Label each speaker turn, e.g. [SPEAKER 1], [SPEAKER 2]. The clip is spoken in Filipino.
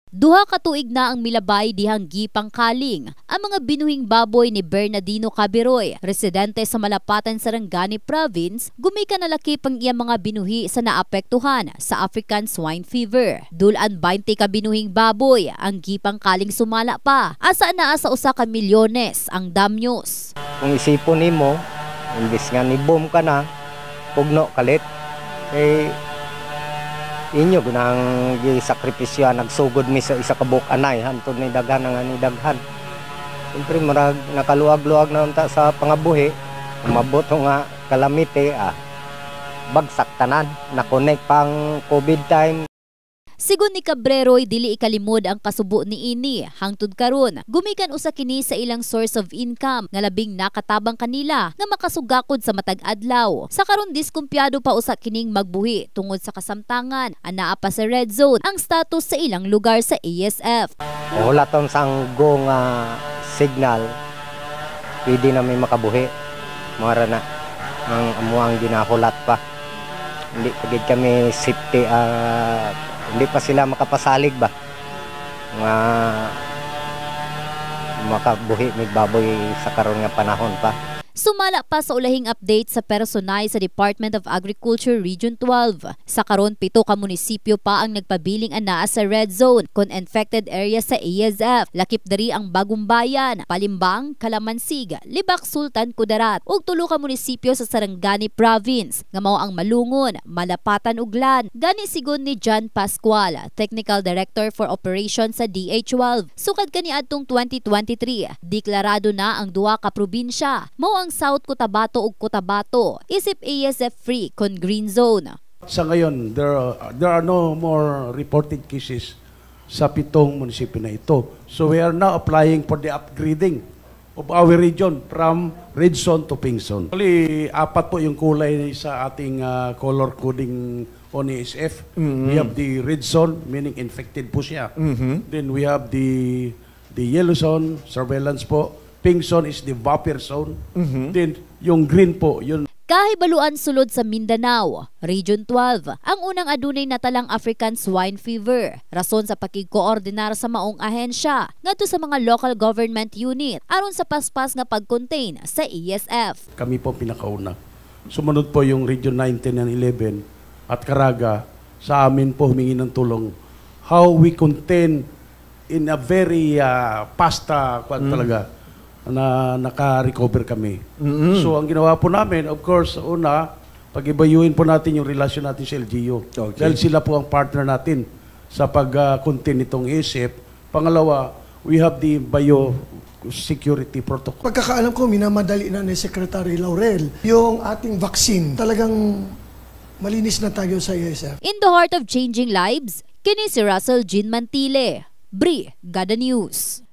[SPEAKER 1] Duha ka tuig na ang milabay dihang gipang kaling ang mga binuhing baboy ni Bernardino Cabiroy, residente sa Malapatan, Sarangani Province, gumikan na lakip ang iyang mga binuhi sa naapektuhan sa African swine fever. Dulan 20 ka binuhing baboy ang gipang kaling sumala pa. Asa naa sa usa ka milyones ang damyos.
[SPEAKER 2] Kung isipon nimo, imbis nga ni boom ka na, pugno kalit, inyo gunang gisakripisyo nagsugod mi sa isa ka bukanay hantod ni daghan nga ni daghan. Siyempre marag nakaluag-luag na unta sa pangabuhi, umabot nga kalamite bagsak tanan, na-connect pang COVID time.
[SPEAKER 1] Sigon ni Cabreroy, dili ikalimod ang kasubo ni ini hangtod karon. Gumikan usa kini sa ilang source of income nga labing nakatabang kanila nga makasugakod sa matag adlaw. Sa karon diskumpyado pa usa kining magbuhi tungod sa kasamtangan anaa pa sa red zone ang status sa ilang lugar sa ASF.
[SPEAKER 2] Wala tong sanggo nga signal pwede na may makabuhi. Mara na ang amuang ginahulat pa. Hindi pagid kami safety hindi pa sila makapasalig ba nga makabuhi mig baboy sa karon nga panahon pa.
[SPEAKER 1] Sumala pa sa ulahing update sa personay sa Department of Agriculture Region 12. Sa karon 7 ka munisipyo pa ang nagpabiling anaa sa red zone kon infected area sa ASF. Lakip diri ang Bagong Bayan, Palimbang, Calamansig, Libak, Sultan, Kudarat ug 3 ka munisipyo sa Sarangani Province nga mao ang Malungon, Malapatan ug Lan. Gani sigon ni John Pascual, Technical Director for Operations sa DH12. Sukad kaniadtong 2023, deklarado na ang 2 ka probinsya mao ang South Cotabato ug Cotabato isip ASF free kon green zone.
[SPEAKER 3] Sa ngayon, there are no more reported cases sa 7 munisipyo na ito. So we are now applying for the upgrading of our region from red zone to pink zone. Actually, 4 po yung kulay sa ating color coding on ASF. We have the red zone, meaning infected po siya. Then we have the yellow zone, surveillance po. Pink zone is the vapor zone. Then yung green po, yun.
[SPEAKER 1] Kahibaluan sulod sa Mindanao, Region 12, ang unang adunay natalang African swine fever. Rason sa pakigkoordinar sa maong ahensya ngadto sa mga local government unit aron sa paspas nga pag-contain sa ASF.
[SPEAKER 3] Kami po pinakauna. Sumunod po yung Region 19 and 11 at Caraga. Sa amin po humingi ng tulong how we contain in a very fast talaga na naka-recover kami. So ang ginawa po namin, of course, una, pag-ibayuin po natin yung relasyon natin sa LGU. Okay. Dahil sila po ang partner natin sa pag-contain itong ASF. Pangalawa, we have the biosecurity protocol.
[SPEAKER 4] Pagkakaalam ko, minamadali na ni Secretary Laurel yung ating vaccine. Talagang malinis na tayo sa ASF.
[SPEAKER 1] In the heart of changing lives, kini si Russell Jean Mantile, Brigada News.